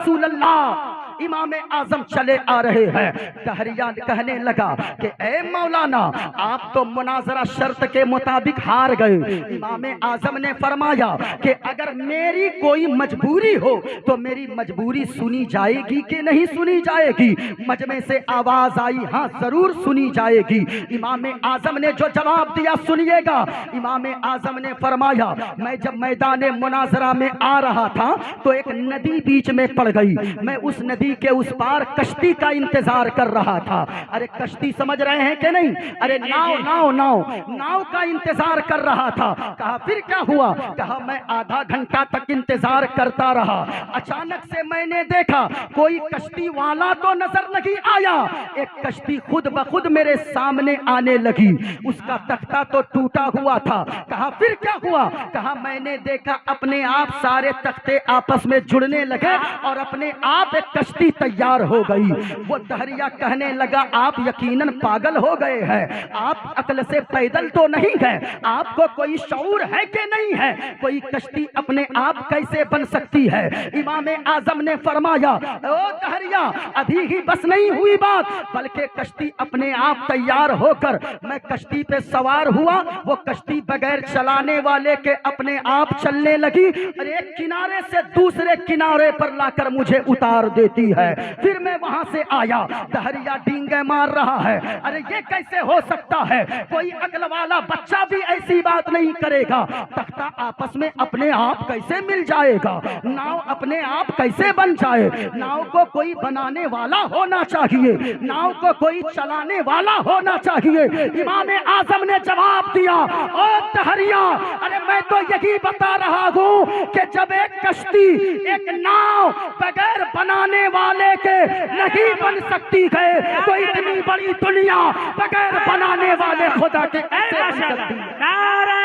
رسول اللہ امام اعظم چلے آ رہے ہیں. دہریہ کہنے لگا کہ اے مولانا آپ تو مناظرہ شرط کے مطابق ہار گئے. امام اعظم نے فرمایا کہ اگر میری کوئی مجبوری ہو تو میری مجبوری سنی جائے گی کہ نہیں سنی جائے گی؟ مجمع سے آواز آئی ہاں ضرور سنی جائے گی. امام اعظم نے جو جواب دیا سنیے گا. امام اعظم نے فرمایا میں جب میدان مناظرہ میں آ رہا تھا تو ایک ندی بیچ میں پڑ گئی. میں اس ندی کے اس پار کشتی کا انتظار کر رہا تھا. ارے کشتی سمجھ رہے ہیں کہ نہیں؟ ارے ناؤ کا انتظار کر رہا تھا. کہا پھر کیا ہوا؟ کہا میں آدھا گھنٹہ تک انتظار کرتا رہا. اچانک سے میں نے دیکھا کوئی کشتی والا تو نظر نہیں آیا. ایک کشتی خود بخود میرے سامنے آنے لگی. اس کا تختہ تو ٹوٹا ہوا تھا. کہا پھر کیا ہوا؟ کہا میں نے دیکھا اپنے آپ سارے تختے آپس میں جڑنے لگے اور اپنے آپ ایک کشتی تیار ہو گئی. وہ دہریہ کہنے لگا آپ یقیناً پاگل ہو گئے ہیں. آپ عقل سے پیدل تو نہیں گئے. آپ کو کوئی شعور ہے کہ نہیں ہے؟ کوئی کشتی اپنے آپ کیسے بن سکتی ہے؟ امام اعظم نے فرمایا او دہریہ ابھی ہی بس نہیں ہوئی بات بلکہ کشتی اپنے آپ تیار ہو کر میں کشتی پہ سوار ہوا. وہ کشتی بغیر چلانے والے کے اپنے آپ چلنے لگی اور ایک کنارے سے دوسرے کنارے پر لا کر مجھے اتار دیتی ہے. پھر میں وہاں سے آیا. دہریہ ڈینگے مار رہا ہے. ارے یہ کیسے ہو سکتا ہے؟ کوئی عقل والا بچہ بھی ایسی بات نہیں کرے گا. تختہ آپس میں اپنے آپ کیسے مل جائے گا؟ ناؤ اپنے آپ کیسے بن جائے؟ ناؤ کو کوئی بنانے والا ہونا چاہیے. ناؤ کو کوئی چلانے والا ہونا چاہیے. امام اعظم نے جواب دیا او دہریہ ارے میں تو یہی بتا رہا ہوں کہ جب ایک کشتی ایک ناؤ بغیر بنانے والے کے نہیں بن سکتی ہے تو اتنی بڑی دنیا بغیر بنانے والے خدا کے کیسے بن سکتی ہے؟ نعرہ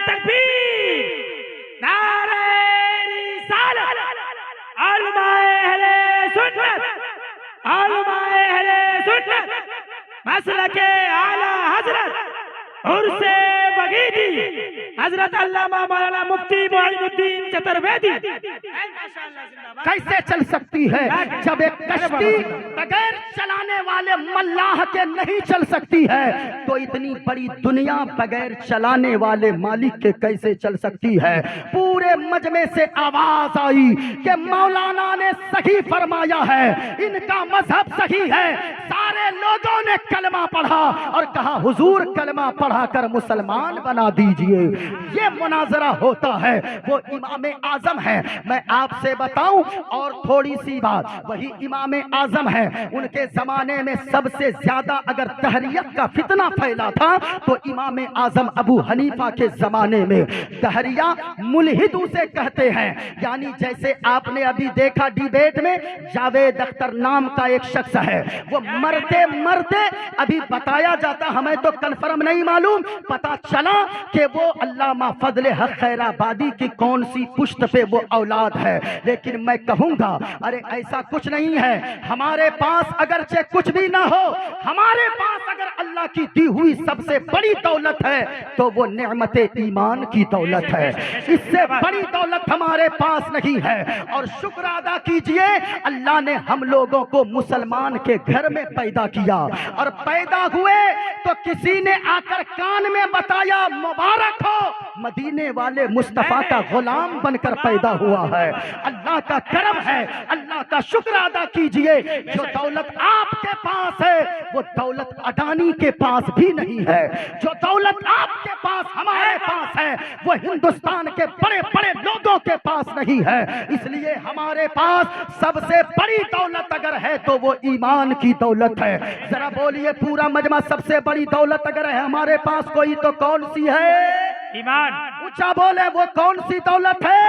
تکبیر، نعرہ رسالت، علماء اہل سنت، علماء اہل سنت، مسلک اعلی حضرت عرس وحیدی حضرت علامہ مولانا مفتی معین الدین چترویدی. کیسے چل سکتی ہے جب ایک کشتی بغیر چلانے والے ملاح کے نہیں چل سکتی ہے تو اتنی بڑی دنیا بغیر چلانے والے مالک کے کیسے چل سکتی ہے؟ پورے مجمع سے آواز آئی کہ مولانا نے صحیح فرمایا ہے، ان کا مذہب صحیح ہے. سارے لوگوں نے کلمہ پڑھا اور کہا حضور کلمہ پڑھا کر مسلمان بنا دیجئے. یہ مناظرہ ہوتا ہے. وہ امام اعظم ہے. میں آپ سے بتاؤں اور تھوڑی سی بات، وہی امام اعظم ہے. ان کے زمانے میں سب سے زیادہ اگر دہریت کا فتنہ پھیلا تھا تو امام اعظم ابو حنیفہ کے زمانے میں. دہریہ ملحد اسے کہتے ہیں، یعنی جیسے آپ نے ابھی دیکھا ڈیبیٹ میں جاوید اختر نام کا ایک شخص ہے، وہ مرتے ابھی بتایا جاتا، ہمیں تو کنفرم نہیں معلوم، پتا چلا کہ وہ علامہ فضل حق خیر آبادی کی کون سی پشت پہ وہ اولاد ہے. لیکن میں کہوں گا ارے ایسا کچھ نہیں ہے. ہمارے پاس اگرچہ کچھ بھی نہ ہو، ہمارے پاس اگر اللہ کی دی ہوئی سب سے بڑی دولت ہے تو وہ نعمت ایمان کی دولت ہے. اس سے بڑی دولت ہمارے پاس نہیں ہے. اور شکر ادا کیجئے اللہ نے ہم لوگوں کو مسلمان کے گھر میں پیدا کیا اور پیدا ہوئے تو کسی نے آ کر کان میں بتایا مبارک ہو مدینے والے مصطفیٰ کا غلام بن کر پیدا ہوا ہے. اللہ کا کرم ہے. اللہ کا شکر ادا کیجئے. جو دولت آپ کے پاس ہے وہ دولت اڈانی کے پاس بھی نہیں ہے. جو دولت آپ کے پاس ہمارے پاس ہے وہ ہندوستان کے بڑے بڑے لوگوں کے پاس نہیں ہے. اس لیے ہمارے پاس سب سے بڑی دولت اگر ہے تو وہ ایمان کی دولت ہے. ذرا بولیے پورا مجمع، سب سے بڑی دولت اگر ہے ہمارے پاس کوئی تو کون سی ہے؟ ایمان. اونچا بولے وہ کون سی دولت ہے؟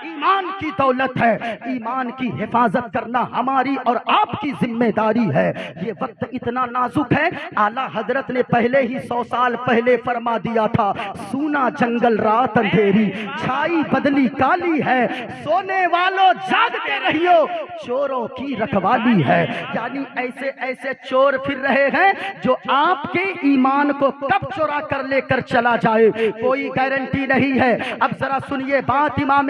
ایمان کی دولت ہے. ایمان کی حفاظت کرنا ہماری اور آپ کی ذمہ داری ہے. یہ وقت اتنا نازک ہے، اعلیٰ حضرت نے پہلے ہی 100 سال پہلے فرما دیا تھا سونا جنگل رات اندھیری چھائی بدلی کالی ہے، سونے والوں جاگتے رہیو چوروں کی رکھوالی ہے. یعنی ایسے ایسے چور پھر رہے ہیں جو آپ کے ایمان کو کب چورا کر لے کر چلا جائے کوئی گارنٹی نہیں ہے. اب ذرا سنیے بات امام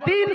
3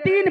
3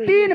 3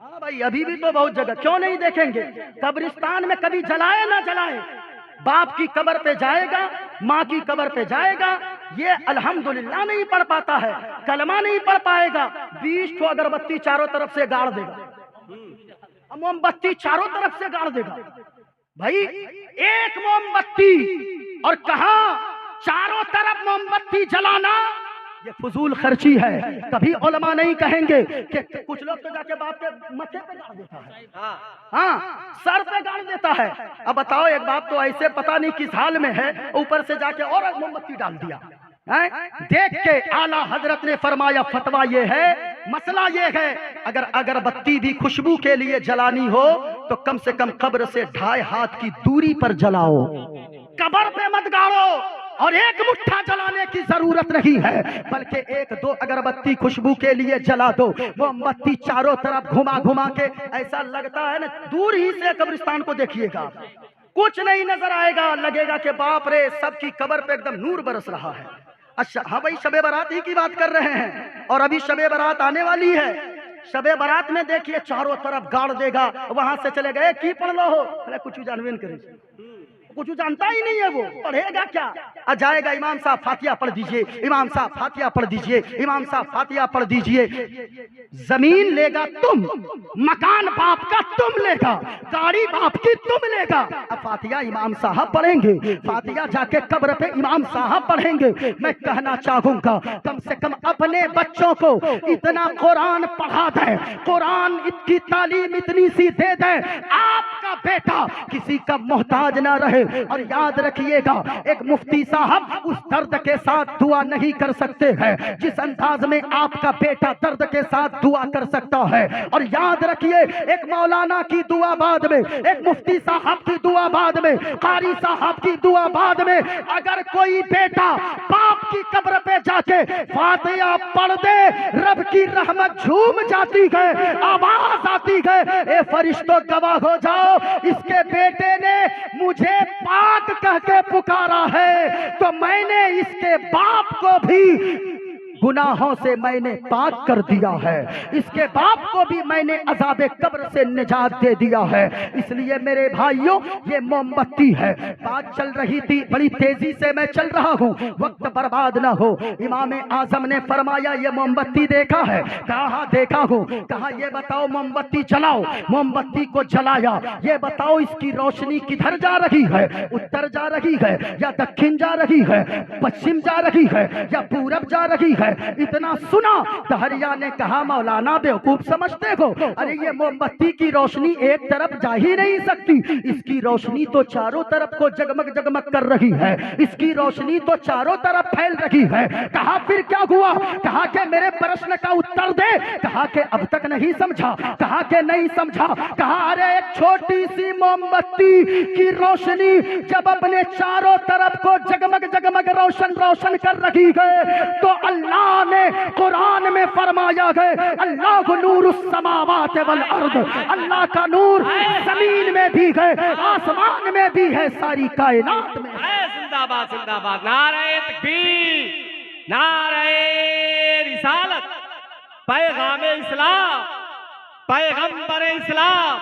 ہاں بھائی ابھی بھی تو بہت جگہ کیوں نہیں دیکھیں گے. قبرستان میں کبھی جلائے نہ جلائے, باپ کی قبر پہ جائے گا, ماں کی قبر پہ جائے گا, یہ الحمدللہ نہیں پڑھ پاتا ہے, کلمہ نہیں پڑھ پائے گا, 20 ٹھو اگربتی چاروں طرف سے گاڑ دے گا, موم بتی چاروں طرف سے گاڑ دے گا. بھائی ایک موم بتی اور کہاں چاروں طرف موم بتی جلانا, یہ فضول خرچی ہے. کبھی علماء نہیں کہیں گے کہ کچھ لوگ تو جا کے باپ کے ماتھے پہ گاڑ دیتا ہے, ہاں سر پہ گاڑ دیتا ہے. اب بتاؤ ایک باپ تو ایسے پتہ نہیں کس حال میں ہے, اوپر سے جا کے اور موم بتی ڈال دیا. دیکھ کے اعلیٰ حضرت نے فرمایا فتویٰ یہ ہے, مسئلہ یہ ہے, اگر اگربتی بھی خوشبو کے لیے جلانی ہو تو کم سے کم قبر سے 2.5 ہاتھ کی دوری پر جلاؤ, قبر پہ مت گاڑو. اور ایک مٹھا جلانے کی ضرورت نہیں ہے, بلکہ 1-2 اگربتی خوشبو کے لیے جلا دو. وہ بتی چاروں طرف گھما گھما کے ایسا لگتا ہے نا, دور ہی سے قبرستان کو دیکھیے گا, کچھ نہیں نظر آئے گا, لگے گا کہ باپ رے سب کی قبر پہ ایک دم نور برس رہا ہے. اچھا ہاں بھائی شب برات ہی کی بات کر رہے ہیں, اور ابھی شب برات آنے والی ہے. شب برات میں دیکھیے چاروں طرف گاڑ دے گا, وہاں سے چلے گئے کی پڑھ لو ہو, کچھ جانوین کرے, کچھ جانتا ہی نہیں ہے, وہ پڑھے گا کیا. جائے گا امام صاحب فاتحہ پڑھ دیجئے, امام صاحب فاتحہ پڑھ دیجئے, امام صاحب فاتحہ پڑھ دیجئے. زمین لے گا تم, مکان باپ کا تم لے گا, گاڑی باپ کی تم لے گا. اب فاتحہ امام صاحب پڑھیں گے, فاتحہ جا کے قبر پہ امام صاحب پڑھیں گے. میں کہنا چاہوں گا کم سے کم اپنے بچوں کو اتنا قرآن پڑھا دیں, قرآن کی تعلیم اتنی سی دے دیں, آپ کا بیٹا کسی کا محتاج نہ رہے. اور یاد رکھیے گا ایک مفتی صاحب اس درد کے ساتھ دعا نہیں کر سکتے ہیں جس انداز میں آپ کا بیٹا درد کے ساتھ دعا کر سکتا ہے. اور یاد رکھیے ایک مولانا کی دعا بعد میں, ایک مفتی صاحب کی دعا بعد میں, قاری صاحب کی دعا بعد میں, اگر کوئی بیٹا باپ کی قبر پہ جا کے فاتحہ پڑھ دے, رب کی رحمت جھوم جاتی ہے, آواز آتی ہے, اے فرشتوں گواہ ہو جاؤ اس کے بیٹے نے مجھے پاک کہہ کے پکارا ہے, تو میں نے اس کے باپ کو بھی گناہوں سے میں نے پاک کر دیا ہے, اس کے باپ کو بھی میں نے عذاب قبر سے نجات دے دیا ہے. اس لیے میرے بھائیوں یہ موم بتی ہے, بات چل رہی تھی بڑی تیزی سے میں چل رہا ہوں, وقت برباد نہ ہو. امام اعظم نے فرمایا یہ موم بتی دیکھا ہے, کہا دیکھا ہوں, کہا یہ بتاؤ موم بتی جلاؤ. موم بتی کو جلایا, یہ بتاؤ اس کی روشنی کدھر جا رہی ہے, اتر جا رہی ہے یا دکن جا رہی ہے, پچھم جا رہی ہے یا پورب جا رہی ہے. اتنا سنا دہریا نے کہا مولانا بیوقوف سمجھتے ہو, ارے یہ موم بتی کی روشنی ایک طرف جا ہی نہیں سکتی, اس کی روشنی تو چاروں طرف کو جگمگ جگمگ کر رہی ہے, اس کی روشنی تو چاروں طرف پھیل رہی ہے. کہا پھر کیا ہوا, کہا کہ میرے پرشن کا اتر دے, کہا کہ اب تک نہیں سمجھا, کہا کہ نہیں سمجھا. کہا ارے ایک چھوٹی سی موم بتی کی روشنی جب اپنے چاروں طرف کو جگمگ جگمگ روشن روشن کر رہی ہے تو اللہ نے قرآن میں فرمایا ہے اللہ نور السماوات والارض, اللہ کا نور زمین میں بھی ہے, آسمان میں بھی ہے, ساری کائنات میں. زندہ باد زندہ باد, نعرہ تکبیر, نعرہ رسالت, پیغام اسلام, پیغمبر اسلام.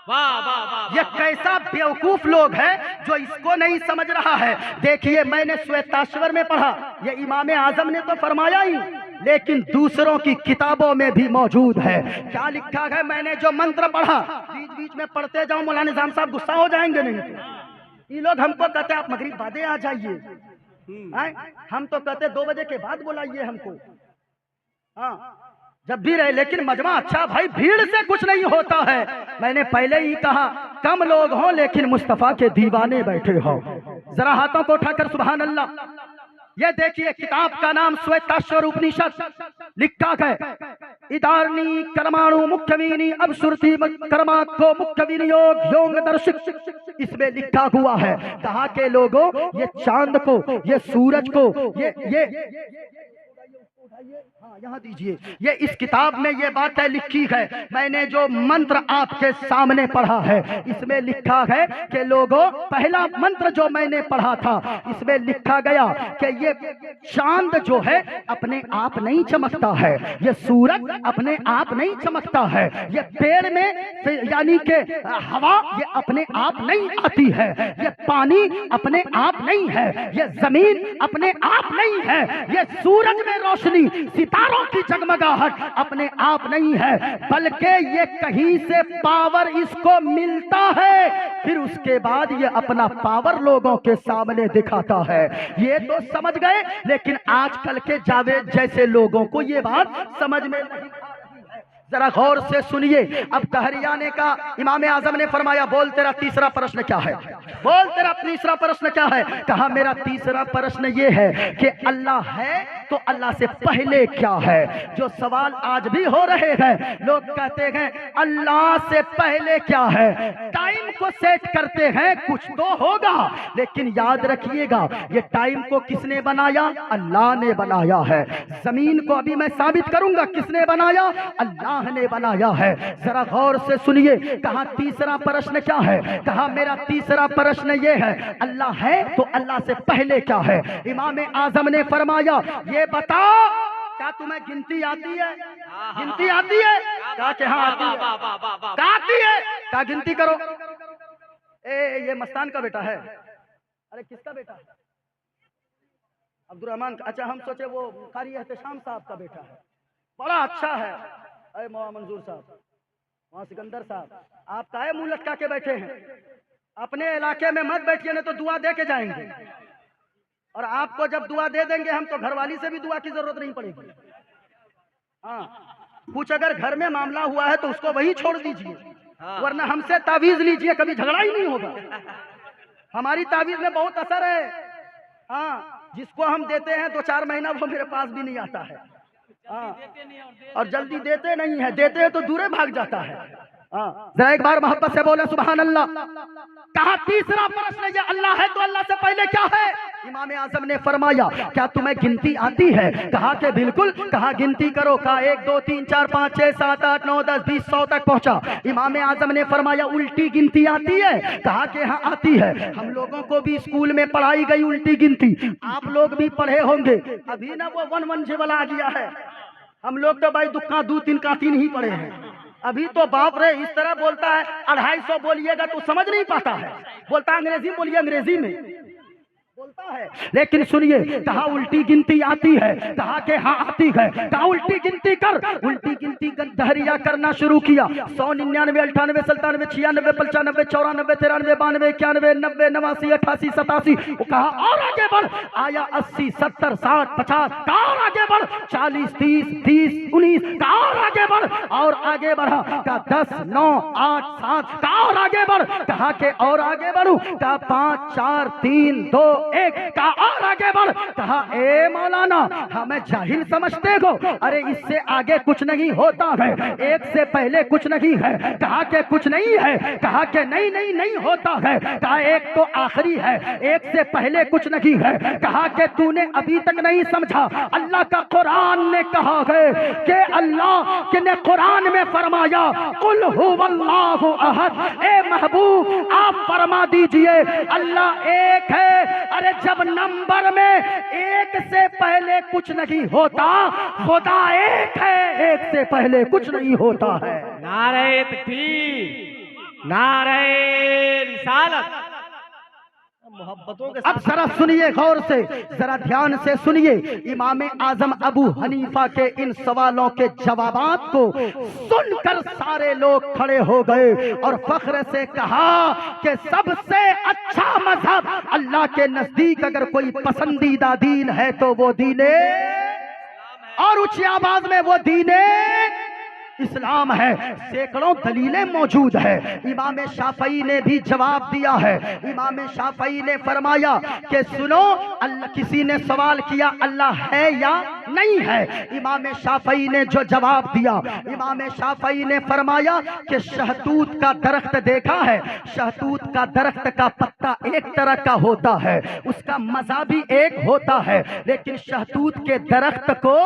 واہ واہ واہ, یہ کیسا بیوقوف لوگ ہے جو اس کو نہیں سمجھ رہا ہے. دیکھیے میں نے سویتاشور میں پڑھا, یہ امام اعظم نے تو فرمایا ہی, لیکن دوسروں کی کتابوں میں بھی موجود ہے. کیا لکھا ہے, میں نے جو منتر پڑھا بیچ بیچ میں پڑھتے جاؤں, مولانا نظام صاحب غصہ ہو جائیں گے نہیں. یہ لوگ ہم کو کہتے ہیں آپ مغرب بعدے آ جائیے, ہم تو کہتے 2 بجے کے بعد بلائیے ہم کو, ہاں جب بھی رہے. لیکن مجمع اچھا بھائی, بھیڑ سے کچھ نہیں ہوتا ہے. میں نے پہلے ہی کہا کم لوگ ہوں لیکن مصطفیٰ کے دیوانے بیٹھے ہوں. ذرا ہاتھوں کو اٹھا کر سبحان اللہ. یہ دیکھیے کتاب کا نام سویتاشور اپنیشد, لکھا ہے ادارنی کرمانو مکھوینی ابسرتی کرما کو مکھوینیوگ یونگ درشک. اس میں لکھا ہوا ہے, کہا کہ لوگوں یہ چاند کو, یہ سورج کو, یہ ہاں یہاں دیجئے، یہ اس کتاب میں یہ باتیں لکھی ہے، میں نے جو منتر آپ کے سامنے پڑھا ہے اس میں لکھا ہے کہ لوگوں، پہلا منتر جو میں نے پڑھا تھا اس میں لکھا گیا کہ یہ چاند جو ہے اپنے آپ نہیں چمکتا ہے، یہ سورج اپنے آپ نہیں چمکتا ہے، یہ پیڑ میں یعنی کہ ہوا یہ اپنے آپ نہیں آتی ہے، یہ پانی اپنے آپ نہیں ہے، یہ زمین اپنے آپ نہیں ہے، یہ سورج میں روشنی، ستاروں کی جگمگاہٹ اپنے آپ نہیں ہے، بلکہ یہ کہیں سے پاور اس کو ملتا ہے، پھر اس کے بعد یہ اپنا پاور لوگوں کے سامنے دکھاتا ہے۔ یہ تو سمجھ گئے، لیکن آج کل کے جاوید جیسے لوگوں کو یہ بات سمجھ میں نہیں آ رہی ہے۔ ذرا غور سے سنیے، اب طاہریہ نے کہا، امام اعظم نے فرمایا بول تیرا تیسرا پرشن کیا ہے، بول تیرا تیسرا پرشن کیا ہے؟ کہا میرا تیسرا پرشن یہ ہے کہ اللہ ہے تو اللہ سے پہلے کیا ہے؟ جو سوال آج بھی ہو رہے ہیں، لوگ کہتے ہیں اللہ سے پہلے کیا ہے، ٹائم کو سیٹ کرتے ہیں کچھ تو ہوگا، لیکن یاد رکھیے گا یہ ٹائم کو کس نے بنایا؟ اللہ نے بنایا ہے۔ زمین کو ابھی میں ثابت کروں گا کس نے بنایا؟ اللہ نے بنایا ہے۔ ذرا غور سے سنیے، کہا تیسرا پرشن کیا ہے؟ کہا میرا تیسرا پرشن یہ ہے، اللہ ہے تو اللہ سے پہلے کیا ہے؟ امام اعظم نے فرمایا یہ بتا کیا تمہیں گنتی آتی ہے؟ گنتی آتی ہے؟ کہا کہ ہاں آتی ہے۔ کہا آتی ہے؟ کہا گنتی کرو۔ یہ مستان کا بیٹا ہے؟ ارے کس کا بیٹا ہے؟ عبد الرحمن کا؟ اچھا ہم سوچے وہ قاری احتشام صاحب کا بیٹا ہے، بڑا اچھا ہے۔ اے مولانا منظور صاحب، وہاں سکندر صاحب، آپ کائے منہ لٹکا کے بیٹھے ہیں؟ اپنے علاقے میں مت بیٹھیے نہیں تو دعا دے کے جائیں گے، اور آپ کو جب دعا دے دیں گے ہم تو گھر والی سے بھی دعا کی ضرورت نہیں پڑے گی۔ ہاں کچھ اگر گھر میں معاملہ ہوا ہے تو اس کو وہی چھوڑ دیجئے، ورنہ ہم سے تعویذ لیجئے، کبھی جھگڑا ہی نہیں ہوگا۔ ہماری تعویذ میں بہت اثر ہے۔ ہاں جس کو ہم دیتے ہیں 2-4 مہینہ وہ میرے پاس بھی نہیں آتا ہے، اور جلدی دیتے نہیں ہیں، دیتے ہیں تو دورے بھاگ جاتا ہے۔ ذرا ایک بار محبت سے بولے سبحان اللہ۔ کہا تیسرا پرشن یہ اللہ ہے تو اللہ سے پہلے کیا ہے؟ امام اعظم نے فرمایا کیا تمہیں گنتی آتی ہے؟ کہا کہ بالکل۔ کہا گنتی کرو۔ کہا 1 2 3 4 5 6 7 8 9 10 20 100 تک پہنچا۔ امام اعظم نے فرمایا الٹی گنتی آتی ہے؟ کہا کہ ہاں آتی ہے، ہم لوگوں کو بھی اسکول میں پڑھائی گئی الٹی گنتی، آپ لوگ بھی پڑھے ہوں گے۔ ابھی نہ وہ 1 1 جبل آ گیا ہے، ہم لوگ تو بھائی دکھا 2 3 کا 3 ہی پڑھے ہیں۔ ابھی تو باپ رے اس طرح بولتا ہے 250 بولیے گا تو سمجھ نہیں پاتا ہے، بولتا ہے انگریزی بولیے، انگریزی میں بولتا ہے۔ لیکن سنیے، کہا الٹی گنتی آتی ہے؟ کہا کہ ہاں آتی ہے۔ کہا الٹی گنتی کر۔ الٹی گنتی طاہریہ کرنا شروع کیا۔ 100 99 98 97 96 95 94 93 92 91 90 89 88 87۔ وہ کہا اور آگے بڑھ۔ آیا 80 70 60 50۔ کہا اور آگے بڑھ۔ 40 30 30 19۔ کہا اور آگے بڑھ، اور آگے بڑھا۔ کہا 10 9 8 7۔ کہا اور آگے بڑھ۔ کہا کہ اور آگے بڑھوں۔ کہا 5 4 3 2 1۔ کہا اور آگے بڑھ۔ کہا اے مولانا ہمیں جاہل سمجھتے ہو؟ ارے اس سے آگے کچھ نہیں ہوتا ہے، 1 سے پہلے کچھ نہیں ہے۔ کہا کہ کچھ نہیں ہے۔ کہا کہ نہیں نہیں نہیں ہوتا ہے۔ کہا 1 تو آخری ہے، 1 سے پہلے کچھ نہیں ہے۔ کہا کہ تو نے ابھی تک نہیں سمجھا، اللہ کا قرآن نے کہا ہے کہ اللہ نے قرآن میں فرمایا قل هو اللہ احد۔ اے محبوب آپ فرما دیجئے اللہ ایک ہے۔ ارے جب نمبر میں 1 سے پہلے کچھ نہیں ہوتا، خدا ایک ہے، 1 سے پہلے کچھ نہیں ہوتا ہے۔ نعرہ تکبیر، نعرہ رسالت۔ محبتوں کے اب ذرا سنیے غور سے، ذرا دھیان سے سنیے، امام اعظم ابو حنیفہ کے ان سوالوں کے جوابات کو سن کر سارے لوگ کھڑے ہو گئے اور فخر سے کہا کہ سب سے اچھا مذہب اللہ کے نزدیک اگر کوئی پسندیدہ دین ہے تو وہ دین، اور اونچی آواز میں وہ دین اسلام ہے۔ سینکڑوں دلیلیں موجود ہے۔ امام شافعی نے بھی جواب دیا ہے۔ امام شافعی نے فرمایا کہ سنو، اللہ کسی نے سوال کیا اللہ ہے یا نہیں ہے۔ امام شافعی نے جو جواب دیا، امام شافعی نے فرمایا کہ شہتوت کا درخت دیکھا ہے، شہتوت کا درخت کا پتا ایک طرح کا ہوتا ہے، اس کا مزہ بھی ایک ہوتا ہے، لیکن شہتوت کے درخت کو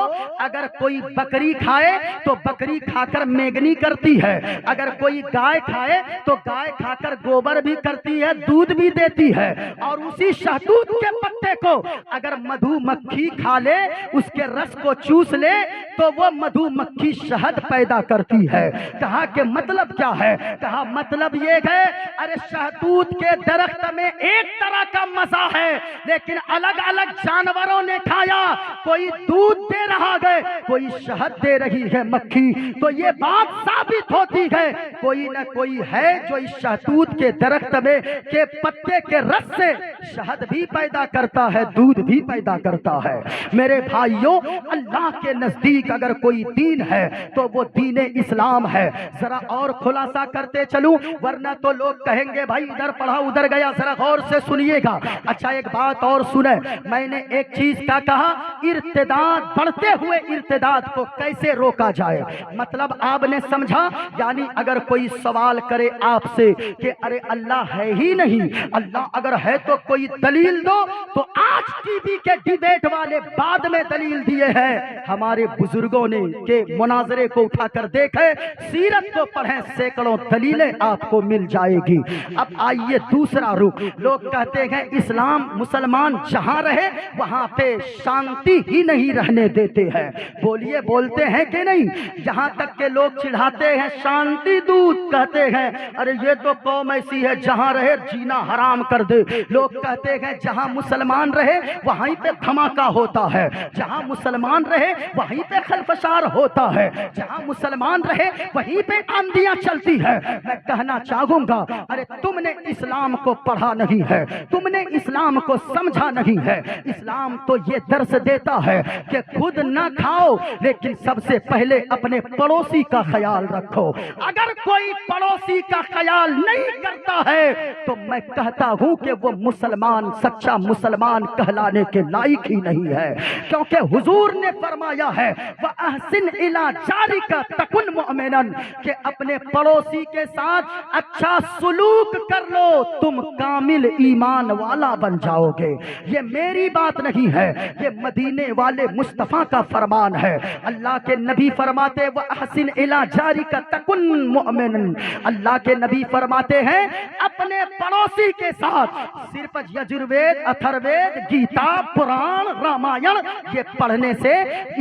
اگر کوئی بکری کھائے تو بکری کھا کر میگنی کرتی ہے، اگر کوئی گائے کھائے تو گائے کھا کر گوبر بھی کرتی ہے، دودھ بھی دیتی ہے، اور اسی شہتوت کے پتے کو اگر مدھو مکھی کھا لے، اس کے رس کو چوس لے تو وہ مدھو مکھی شہد پیدا کرتی ہے۔ کہا کہ مطلب کیا ہے؟ کہا مطلب یہ ہے ارے شہتوت کے درخت میں ایک طرح کا مزہ ہے، لیکن الگ الگ جانوروں نے کھایا، کوئی دودھ دے رہا ہے، کوئی شہد دے رہی ہے مکھی، تو یہ بات ثابت ہوتی ہے کوئی نہ کوئی ہے جو اس شہتوت کے درخت میں کے پتے کے رس سے شہد بھی پیدا کرتا ہے، دودھ بھی پیدا کرتا ہے۔ میرے بھائیوں، اللہ کے نزدیک اگر کوئی دین ہے تو وہ دین اسلام ہے۔ ذرا اور خلاصہ کرتے چلوں ورنہ تو لوگ کہیں گے بھائی ادھر پڑھا ادھر گیا، ذرا غور سے سنیے گا۔ اچھا ایک بات اور سنیں، میں نے ایک چیز کا کہا، ارتداد، بڑھتے ہوئے ارتداد کو کیسے روکا جائے، مطلب آپ نے سمجھا؟ یعنی اگر کوئی سوال کرے آپ سے کہ ارے اللہ ہے ہی نہیں، اللہ اگر ہے تو کوئی دلیل دو، تو آج ٹی وی کے ڈیبیٹ والے بعد میں دلیل دیے ہیں، ہمارے بزرگوں نے کہ مناظرے کو اٹھا کر دیکھے، سیرت کو پڑھیں، سینکڑوں دلیلیں آپ کو مل جائے گی۔ اب آئیے دوسرا رخ، لوگ کہتے ہیں اسلام مسلمان جہاں رہے وہاں پہ شانتی ہی نہیں رہنے دیتے ہیں، بولیے بولتے ہیں کہ نہیں؟ یہاں تک کہ لوگ چڑھاتے ہیں شانتی دودھ، کہتے ہیں ارے یہ تو قوم ایسی ہے جہاں رہے جینا حرام کر دے، لوگ کہتے ہیں جہاں مسلمان رہے وہیں پہ دھماکہ ہوتا ہے، جہاں مسلمان رہے وہیں پہ خلفشار ہوتا ہے، جہاں مسلمان رہے وہیں پہ آندیاں چلتی ہے۔ میں کہنا چاہوں گا ارے تم نے اسلام کو پڑھا نہیں ہے، تم نے اسلام کو سمجھا نہیں ہے۔ اسلام تو یہ درس دیتا ہے کہ خود نہ کھاؤ لیکن سب سے پہلے اپنے پڑوسی کا خیال رکھو، اگر کوئی پڑوسی کا خیال نہیں کرتا ہے تو میں کہتا ہوں کہ وہ مسلمان سچا مسلمان کہلانے کے لائق ہی نہیں ہے، کیونکہ حضور نے فرمایا ہے وَأَحْسِنْ إِلَىٰ جَارِكَ تَكُنْ مُؤْمِنًا، کہ اپنے پڑوسی کے ساتھ اچھا سلوک کر لو تم کامل ایمان والا بن جاؤ گے۔ یہ میری بات نہیں ہے، یہ مدینے والے مصطفیٰ کا فرمان ہے۔ اللہ کے نبی فرماتے وَأَحْسِنْ إِلَىٰ جَارِكَ تَكُنْ مُؤْمِنًا، اللہ کے نبی فرماتے ہیں اپنے پڑوسی کے ساتھ صرف یجروید، اتھروید، گیتا، پران، رامائن یہ پڑھنے سے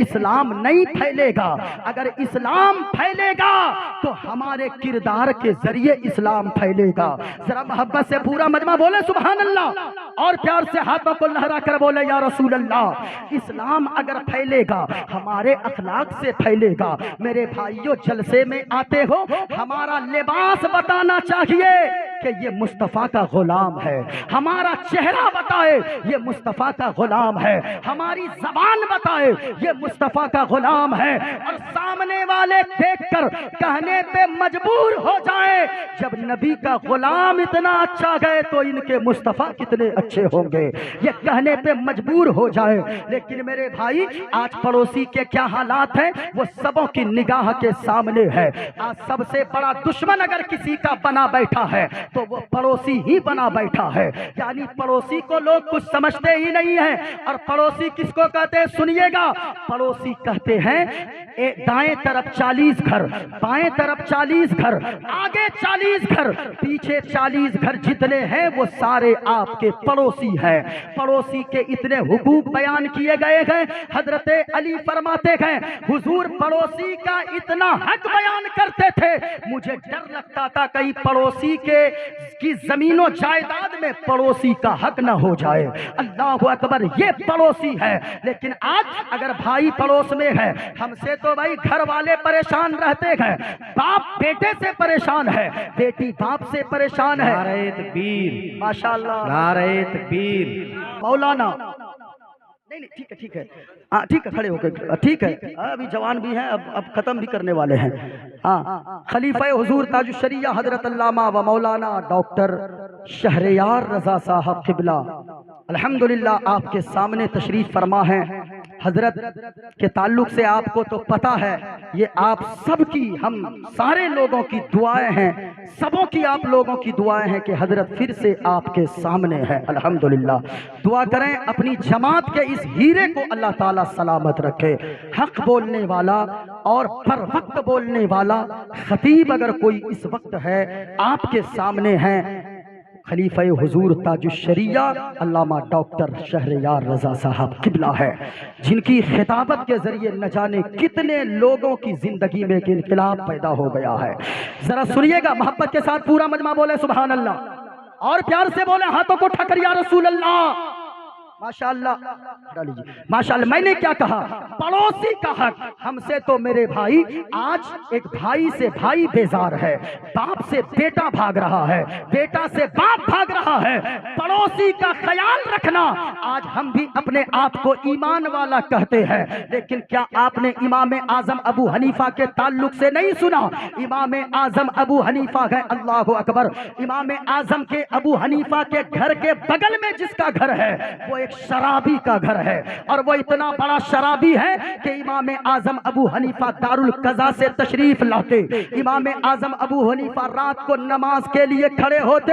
اسلام نہیں پھیلے گا، اگر اسلام پھیلے گا تو ہمارے کردار کے ذریعے اسلام پھیلے گا۔ ذرا محبت سے پورا مجمع بولے سبحان اللہ، اور پیار سے ہاتھوں کو لہرا کر بولے یا رسول اللہ۔ اسلام اگر پھیلے گا ہمارے اخلاق سے پھیلے گا۔ میرے بھائیوں جلسے میں آتے ہو، ہمارا لباس بتانا چاہیے کہ یہ مصطفیٰ کا غلام ہے، ہمارا چہرہ بتائے یہ مصطفیٰ کا غلام ہے، ہماری زبان بتائے یہ مصطفیٰ کا غلام ہے، اور سامنے والے دیکھ کر کہنے پہ مجبور ہو جائے جب نبی کا غلام اتنا اچھا گئے تو ان کے مصطفیٰ کتنے اچھے ہوں گے، یہ کہنے پہ مجبور ہو جائے۔ لیکن میرے بھائی آج پڑوسی کے کیا حالات ہیں وہ سبوں کی نگاہ کے سامنے ہے۔ آج سب سے بڑا دشمن اگر کسی کا بنا بیٹھا ہے تو وہ پڑوسی ہی بنا بیٹھا ہے، یعنی پڑوسی کو لوگ کچھ سمجھتے ہی نہیں ہیں۔ اور پڑوسی کس کو کہتے ہیں سنیے گا، پڑوسی کہتے ہیں دائیں طرف 40 گھر، بائیں طرف 40 گھر، آگے 40 گھر، پیچھے 40 گھر جتنے ہیں وہ سارے آپ کے پڑوسی ہیں۔ پڑوسی کے اتنے حقوق بیان کیے گئے ہیں، حضرت علی فرماتے ہیں حضور پڑوسی کا اتنا حق بیان کرتے تھے مجھے ڈر لگتا تھا کہیں پڑوسی کی زمین و جائیداد میں پڑوسی کا حق نہ ہو جائے۔ اللہ اکبر، یہ پڑوسی ہے۔ لیکن آج اگر بھائی پڑوس میں ہے، ہم سے تو بھائی گھر والے پریشان رہتے ہیں، باپ بیٹے سے پریشان ہے، بیٹی باپ سے پریشان ہے۔ نعرہ تکبیر، ماشاءاللہ، نعرہ تکبیر۔ مولانا نہیں ٹھیک ہے ٹھیک ہے، ہاں ٹھیک ہے، کھڑے ہو کے ٹھیک ہے، ابھی جوان بھی ہیں، اب ختم بھی کرنے والے ہیں۔ ہاں، خلیفہ حضور تاج الشریعہ حضرت علامہ و مولانا ڈاکٹر شہریار رضا صاحب قبلہ الحمدللہ آپ کے سامنے تشریف فرما ہیں۔ حضرت کے تعلق سے آپ کو تو پتا ہے، یہ آپ سب کی، ہم سارے لوگوں کی دعائیں ہیں، سبوں کی آپ لوگوں کی دعائیں ہیں کہ حضرت پھر سے آپ کے سامنے ہے۔ الحمدللہ دعا کریں اپنی جماعت کے اس ہیرے کو اللہ تعالیٰ سلامت رکھے، حق بولنے والا اور پر وقت بولنے والا خطیب اگر کوئی اس وقت ہے آپ کے سامنے ہیں، خلیفہ حضور تاج الشریعہ علامہ ڈاکٹر شہریار رضا صاحب قبلہ ہے، جن کی خطابت کے ذریعے نہ جانے کتنے لوگوں کی زندگی میں ایک انقلاب پیدا ہو گیا ہے۔ ذرا سنیے گا، محبت کے ساتھ پورا مجمع بولے سبحان اللہ، اور پیار سے بولے ہاتھوں کو ٹھکر یا رسول اللہ۔ ماشاءاللہ ماشاءاللہ، میں نے کیا کہا؟ پڑوسی کا حق، ہم سے تو میرے بھائی آج ایک بھائی سے بھائی بیزار ہے، باپ سے بیٹا بھاگ رہا ہے، بیٹا سے باپ بھاگ رہا ہے۔ پڑوسی کا خیال رکھنا، آج ہم بھی اپنے آپ کو ایمان والا کہتے ہیں، لیکن کیا آپ نے امام اعظم ابو حنیفہ کے تعلق سے نہیں سنا؟ امام اعظم ابو حنیفہ ہے، اللہ اکبر، امام اعظم کے ابو حنیفہ کے گھر کے بغل میں جس کا گھر ہے وہ ایک شرابی کا گھر ہے، اور وہ اتنا بڑا شرابی ہے کہ امام اعظم ابو حنیفہ دارالقضا سے تشریف لاتے، امام اعظم ابو حنیفہ رات کو نماز کے لیے کھڑے ہوتے،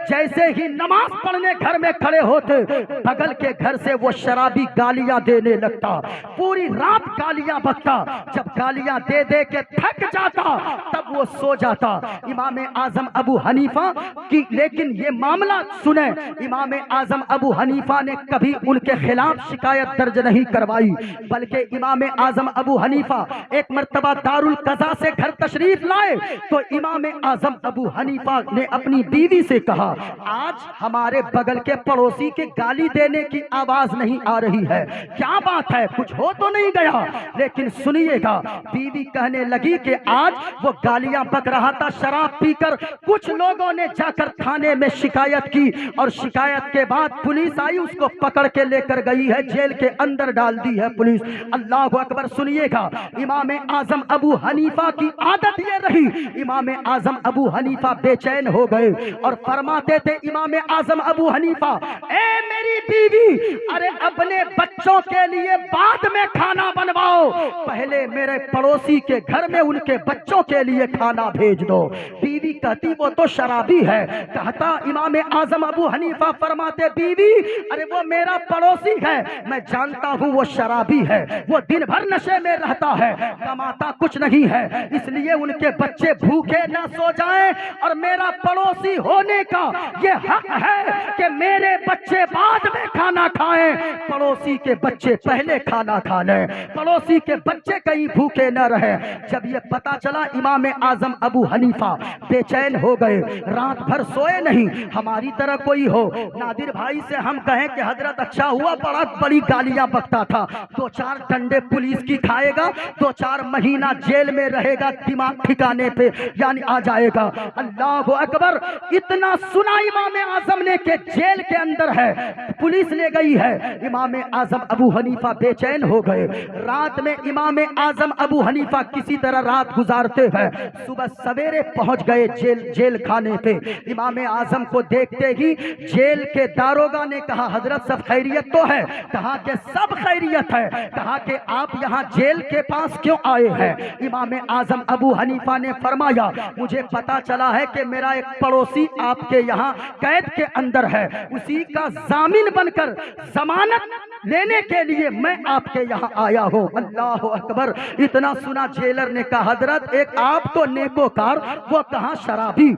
جیسے ہی نماز پڑھنے گھر میں کھڑے ہوتے، بغل کے گھر سے وہ شرابی گالیاں دینے لگتا، پوری رات گالیاں بکتا، جب گالیاں دے دے کے تھک جاتا تب وہ سو جاتا۔ امام اعظم ابو حنیفہ کی لیکن یہ معاملہ سنیں، امام اعظم ابو حنیفہ نے کبھی ان کے خلاف شکایت درج نہیں کروائی، بلکہ امام اعظم ابو حنیفہ ایک مرتبہ دارالقضا سے گھر تشریف لائے تو امام اعظم ابو حنیفہ نے اپنی بیوی سے کہا، آج ہمارے بغل کے پڑوسی کے گالی دینے کی آواز نہیں آ رہی ہے، کیا بات ہے؟ کچھ ہو تو نہیں گیا؟ لیکن سنیے گا، بیوی کہنے لگی کہ آج وہ گالیاں بک رہا تھا شراب پی کر، کچھ لوگوں نے جا کر تھانے میں شکایت کی، اور شکایت کے بعد پولیس آئی، اس کو پکڑ کے لے کر گئی ہے، جیل کے اندر ڈال دی ہے پولیس۔ اللہ اکبر، سنیے گا، امام اعظم ابو حنیفہ کی عادت یہ رہی، امام اعظم ابو حنیفہ بے چین ہو گئے اور فرماتے تھے امام اعظم ابو حنیفہ، اے میری بیوی، ارے اپنے بچوں کے لیے بعد میں کھانا بنواؤ، پہلے میرے پڑوسی کے گھر میں ان کے بچوں کے لیے کھانا بھیج دو۔ بیوی کہتی وہ تو شرابی ہے، کہتا امام اعظم ابو حنیفہ فرماتے بیوی، ارے وہ میرا پڑوسی ہے، میں جانتا ہوں وہ شرابی ہے، وہ دن بھر نشے میں رہتا ہے، کماتا کچھ نہیں ہے، اس لیے ان کے بچے بھوکے نہ سو جائیں، اور میرا پڑوسی ہونے کا یہ حق ہے کہ میرے بچے بعد میں کھانا کھائیں، پڑوسی کے بچے پہلے کھانا کھا لیں، پڑوسی کے بچے کہیں بھوکے نہ رہے۔ جب یہ پتا چلا امام اعظم ابو حنیفہ بے چین ہو گئے، رات بھر سوئے نہیں۔ ہماری طرح کوئی ہو، نادر بھائی سے ہم کہیں کہ حضرت اچھا ہوا بڑا بڑی گالیاں بکتا تھا، دو چار ڈنڈے پولیس کی کھائے گا، دو چار مہینہ جیل میں رہے گا، دماغ ٹھکانے پہ یعنی آ جائے گا۔ اللہ اکبر، اتنا سنا امام اعظم نے کہ جیل کے اندر ہے، پولیس لے گئی ہے، امام اعظم ابو حنیفہ بے چین ہو گئے۔ رات میں امام اعظم ابو حنیفہ کسی طرح رات گزارتے ہیں، صبح سویرے پہنچ گئے جیل کھانے پہ۔ امام اعظم کو دیکھتے ہی جیل کے داروغہ نے کہا حضرت سب خیریت تو ہے؟ کہا کہ سب خیریت ہے۔ کہا کہ آپ یہاں جیل کے پاس کیوں آئے ہیں؟ امام اعظم ابو حنیفہ نے فرمایا مجھے پتا چلا ہے کہ میرا ایک پڑوسی آپ کے یہاں قید کے اندر ہے، اسی کا ضامن بن کر ضمانت لینے کے لیے میں آپ کے یہاں آیا ہوں۔ اللہ اکبر، اتنا سنا جیلر نے کہا حضرت ایک آپ تو نیکوکار، وہ کہاں شرابی،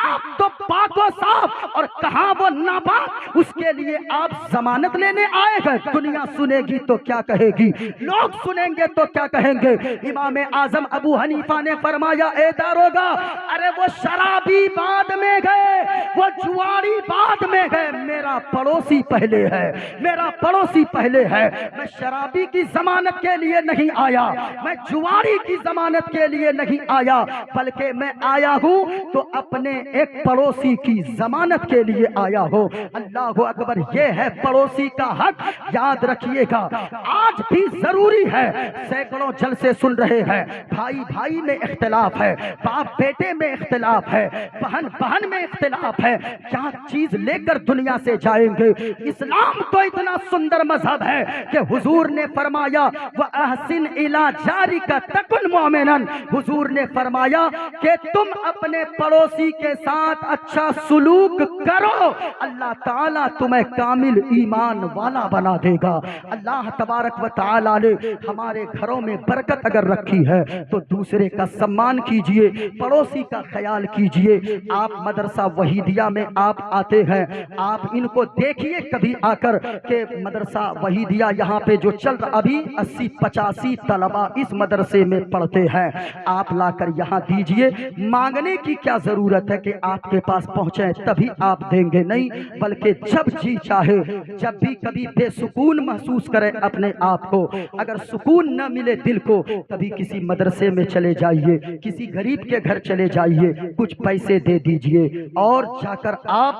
آپ تو پاک و صاف اور کہاں وہ ناپاک، اس کے لیے آپ ضمانت لینے آئے گئے؟ دنیا سنے گی تو کیا کہے گی، لوگ سنیں گے تو کیا کہیں گے؟ امام اعظم ابو حنیفہ نے فرمایا اے داروغہ، ارے وہ شرابی بعد میں گئے، وہ جواری بعد میں گئے، میرا پڑوسی پہلے ہے، میرا پڑوسی پہلے ہے۔ میں شرابی کی ضمانت کے لیے نہیں آیا، میں جواری کی ضمانت کے لیے نہیں آیا، بلکہ میں آیا ہوں تو اپنے ایک پڑوسی کی ضمانت کے لیے آیا ہوں۔ اللہ اکبر، یہ ہے پڑوسی کا حق، یاد رکھیے گا۔ آج بھی ضروری ہے، سینکڑوں جلسے سن رہے ہیں، بھائی بھائی میں اختلاف ہے، باپ بیٹے میں اختلاف ہے، بہن بہن میں اختلاف ہے، کیا چیز لے کر دنیا سے جائیں گے؟ اسلام تو اتنا سندر مذہب مذہب ہے کہ حضور نے فرمایا وَأَحْسِنْ إِلَىٰ جَارِكَ تَكُنْ مُؤْمِنًا، حضور نے فرمایا کہ تم اپنے پڑوسی کے ساتھ اچھا سلوک کرو، اللہ تعالیٰ تمہیں کامل ایمان والا بنا دے گا۔ اللہ تبارک و تعالیٰ نے ہمارے گھروں میں برکت اگر رکھی ہے تو دوسرے کا سمان کیجئے، پڑوسی کا خیال کیجئے۔ آپ مدرسہ وحیدیہ میں آپ آتے ہیں، آپ ان کو دیکھیے کبھی آ کر کہ مدرسہ وحیدیہ یہاں پہ جو چل رہا، ابھی 80-85 طلبہ اس مدرسے میں پڑھتے ہیں، آپ لا کر یہاں دیجئے۔ مانگنے کی کیا ضرورت ہے کہ آپ کے پاس پہنچے تبھی آپ دیں گے؟ نہیں، بلکہ جب جی چاہے، جب بھی کبھی بے سکون محسوس کرے اپنے آپ کو، اگر سکون نہ ملے دل کو، کبھی کسی مدرسے میں چلے جائیے، کسی غریب کے گھر چلے جائیے، کچھ پیسے دے دیجئے، اور جا کر آپ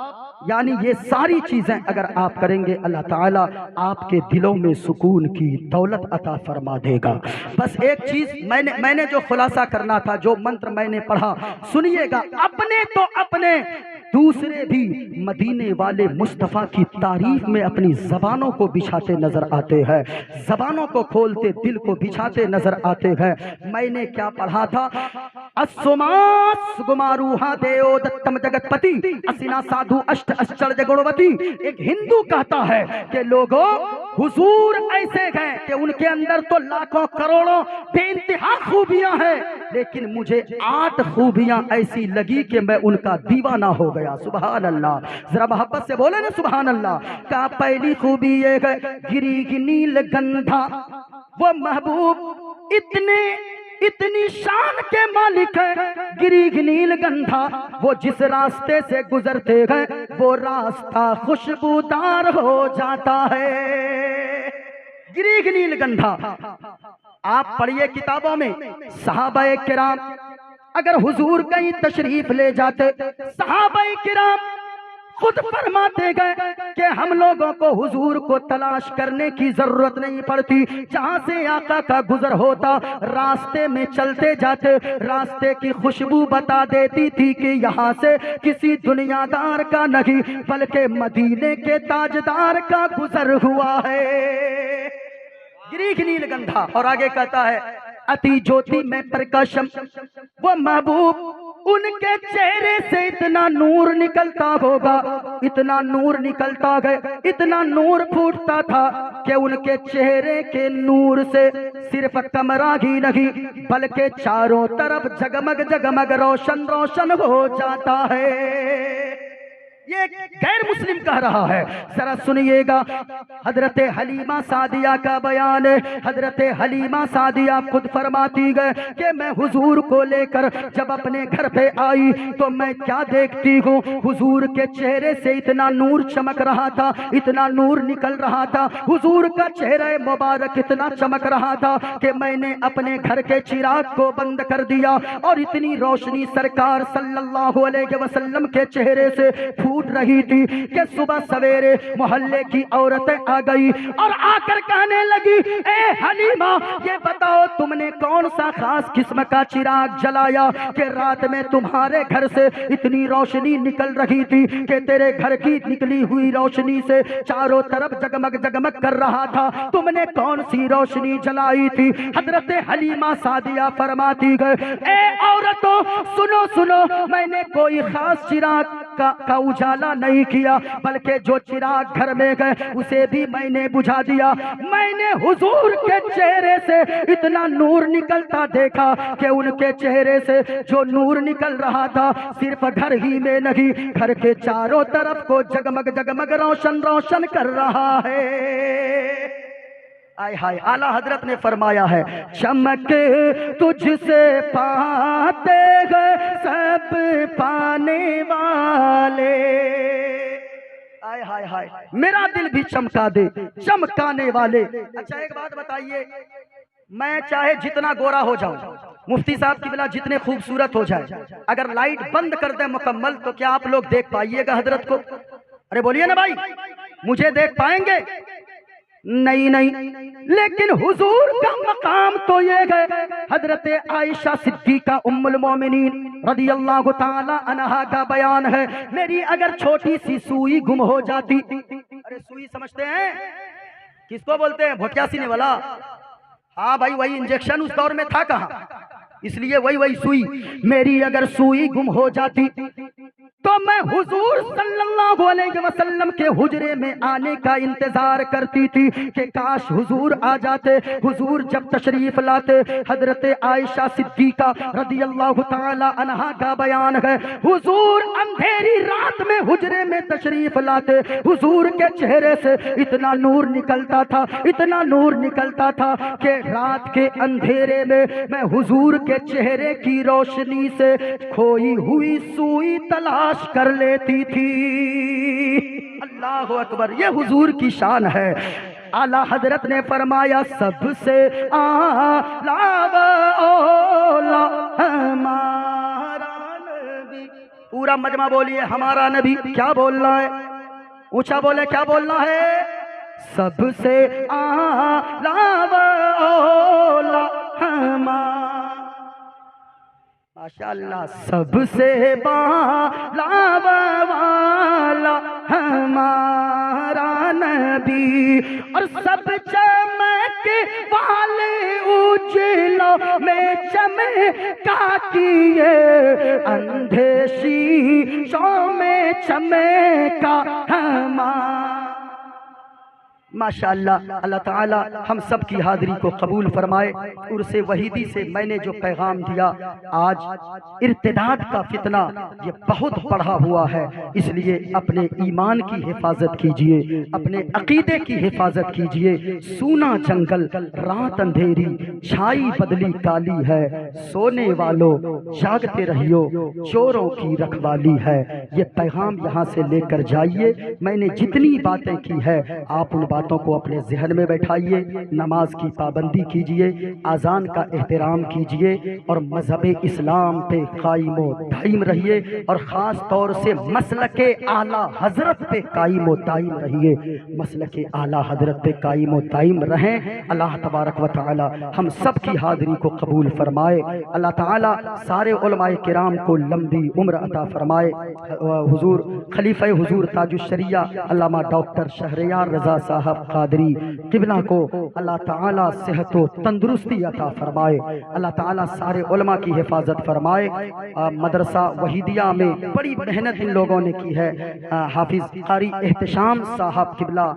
یعنی یہ ساری چیزیں اگر آپ کریں گے، اللہ تعالیٰ آپ کے دلوں میں سکون کی دولت عطا فرما دے گا۔ بس ایک چیز میں نے جو خلاصہ کرنا تھا، جو منتر میں نے پڑھا سنیے گا، اپنے تو اپنے، دوسرے بھی مدینے والے مصطفیٰ کی تعریف میں اپنی زبانوں کو بچھاتے نظر آتے ہیں، زبانوں کو کھولتے، دل کو بچھاتے نظر آتے ہیں۔ میں نے کیا پڑھا تھا؟ اسوماس گماروہا دیو دتم جگت پتی اسنا سادھو اشٹ اشچر گڑوتی۔ ایک ہندو کہتا ہے کہ لوگوں، حضور ایسے گئے کہ ان کے اندر تو لاکھوں کروڑوں بے انتہا خوبیاں ہیں، لیکن مجھے 8 خوبیاں ایسی لگی کہ میں ان کا دیوانہ ہو گیا۔ سبحان اللہ، ذرا محبت سے بولے نا سبحان اللہ۔ کہا پہلی خوبی یہ ہے گری نیل گندھا، وہ محبوب اتنی شان کے مالک ہے، گری نیل گندھا، وہ جس راستے سے گزرتے ہیں وہ راستہ خوشبودار ہو جاتا ہے۔ گری نیل گندھا، آپ پڑھیے کتابوں میں، صحابہ کرام اگر حضور کہیں تشریف لے جاتے، صحابہ کرام خود فرماتے گئے کہ ہم لوگوں کو حضور کو تلاش کرنے کی ضرورت نہیں پڑتی، جہاں سے آقا کا گزر ہوتا راستے میں چلتے جاتے، راستے کی خوشبو بتا دیتی تھی کہ یہاں سے کسی دنیا دار کا نہیں بلکہ مدینے کے تاجدار کا گزر ہوا ہے۔ گریک نیل گندھا، اور آگے کہتا ہے اتی جوتی میں پرکاشم، وہ محبوب ان کے چہرے سے اتنا نور نکلتا ہوگا، اتنا نور نکلتا گئے، اتنا نور پھوٹتا تھا کہ ان کے چہرے کے نور سے صرف کمرہ ہی نہیں بلکہ چاروں طرف جگمگ جگمگ روشن روشن ہو جاتا ہے۔ یہ غیر مسلم کہہ رہا ہے، ذرا سنیے گا۔ حضرت حلیمہ سعدیہ کا بیان ہے، حضرت حلیمہ سعدیہ خود فرماتی گئے کہ میں حضور کو لے کر جب اپنے گھر پہ آئی تو میں کیا دیکھتی ہوں، حضور کے چہرے سے اتنا نور چمک رہا تھا، اتنا نور نکل رہا تھا، حضور کا چہرہ مبارک اتنا چمک رہا تھا کہ میں نے اپنے گھر کے چراغ کو بند کر دیا، اور اتنی روشنی سرکار صلی اللہ علیہ وسلم کے چہرے سے پھوٹ رہی تھی کہ صبح سویرے محلے کی عورتیں آ گئی اور آ کر کہنے لگی، اے حلیمہ یہ بتاؤ تم نے کون سا خاص قسم کا چراغ جلایا کہ رات میں تمہارے گھر سے اتنی روشنی نکل رہی تھی کہ تیرے گھر کی نکلی ہوئی روشنی سے چاروں طرف جگمگ جگمگ کر رہا تھا، تم نے کون سی روشنی جلائی تھی؟ حضرت حلیمہ سعدیہ فرماتی گئے، اے عورتوں سنو سنو، میں نے کوئی خاص چراغ کا اجالا نہیں کیا بلکہ جو چراغ گھر میں گئے اسے بھی میں نے بجھا دیا۔ میں نے حضور کے چہرے سے اتنا نور نکلتا دیکھا کہ ان کے چہرے سے جو نور نکل رہا تھا صرف گھر ہی میں نہیں، گھر کے چاروں طرف کو جگمگ جگمگ روشن روشن کر رہا ہے۔ آئے ہائے، اعلیٰ حضرت نے فرمایا ہے، چمک تجھ سے پاتے گئے سب پانے والے، آئے ہائے ہائے میرا دل بھی چمکا دے چمکانے والے۔ اچھا ایک بات بتائیے، میں چاہے جتنا گورا ہو جاؤں، مفتی صاحب کی بلا جتنے خوبصورت ہو جائے، اگر لائٹ بند کر دے مکمل تو کیا آپ لوگ دیکھ پائیے گا حضرت کو؟ ارے بولیے نا بھائی، مجھے دیکھ پائیں گے؟ نہیں نہیں، لیکن حضور کا مقام تو یہ ہے۔ حضرت عائشہ صدیقہ ام المومنین رضی اللہ تعالی عنہا کا بیان ہے، میری اگر چھوٹی سی سوئی گم ہو جاتی، ارے سوئی سمجھتے ہیں کس کو بولتے ہیں؟ بھوٹیا سینے والا. ہاں بھائی وہی انجیکشن اس دور میں تھا کہاں، اس لیے وہی سوئی. میری اگر سوئی گم ہو جاتی تو میں حضور صلی اللہ علیہ وسلم کے حجرے میں آنے کا انتظار کرتی تھی کہ کاش حضور آ جاتے. حضور جب تشریف لاتے، حضرت عائشہ صدیقہ رضی اللہ تعالی عنہا کا بیان ہے، حضور اندھیری رات میں حجرے میں تشریف لاتے، حضور کے چہرے سے اتنا نور نکلتا تھا، اتنا نور نکلتا تھا کہ رات کے اندھیرے میں حضور کے چہرے کی روشنی سے کھوئی ہوئی سوئی تلاش کر لیتی تھی. اللہ اکبر، یہ حضور کی شان ہے. اعلیٰ حضرت نے فرمایا سب سے اعلیٰ اولا ہمارا نبی. پورا مجمع بولیے ہمارا نبی. کیا بولنا ہے؟ اونچا بولے کیا بولنا ہے؟ سب سے اعلیٰ اولا ہمارا. ماشاءاللہ. سب سے بالا والا ہمارا نبی اور سب چمک والے اجلوں میں چمکا کیے، اندھے شیشوں میں چمکا ہمارا. ماشاءاللہ. اللہ تعالی ہم سب کی حاضری کو قبول فرمائے. عرس وحیدی سے میں نے جو پیغام دیا، آج ارتداد کا فتنہ یہ بہت بڑھا ہوا ہے، اس لیے اپنے ایمان کی حفاظت کیجئے، اپنے عقیدے کی حفاظت کیجئے. سونا جنگل رات اندھیری چھائی بدلی کالی ہے، سونے والوں جاگتے رہیو چوروں کی رکھوالی ہے. یہ پیغام یہاں سے لے کر جائیے. میں نے جتنی باتیں کی ہے آپ ان باتوں کو اپنے ذہن میں بیٹھائیے. نماز کی پابندی کیجئے، اذان کا احترام کیجئے اور مذہب اسلام پہ قائم و دائم رہیے، اور خاص طور سے مسلک اعلیٰ حضرت پہ قائم و دائم رہیے. مسلک اعلیٰ حضرت پہ قائم و دائم رہیں. اللہ تبارک و تعالی ہم سب کی حاضری کو قبول فرمائے. اللہ تعالی سارے علماء کرام کو لمبی عمر عطا فرمائے. حضور خلیفہ حضور تاج الشریعہ علامہ ڈاکٹر شہریار رضا صاحب قادری قبلہ کو اللہ تعالی صحت و تندرستی عطا فرمائے. اللہ تعالی سارے علماء کی حفاظت فرمائے. مدرسہ وحیدیہ میں بڑی محنت ان لوگوں نے کی ہے. حافظ قاری احتشام صاحب قبلہ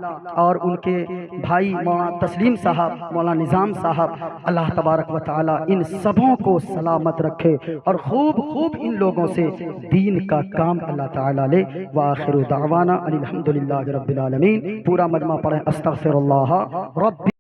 اور ان کے بھائی مولانا تسلیم صاحب، مولانا نظام صاحب، اللہ تبارک و تعالی ان سبوں کو سلامت رکھے اور خوب ان لوگوں سے دین کا کام اللہ تعالی لے. وآخر دعوانا ان الحمدللہ رب العالمین. پورا مجمع پڑھیں استغفر اللہ رب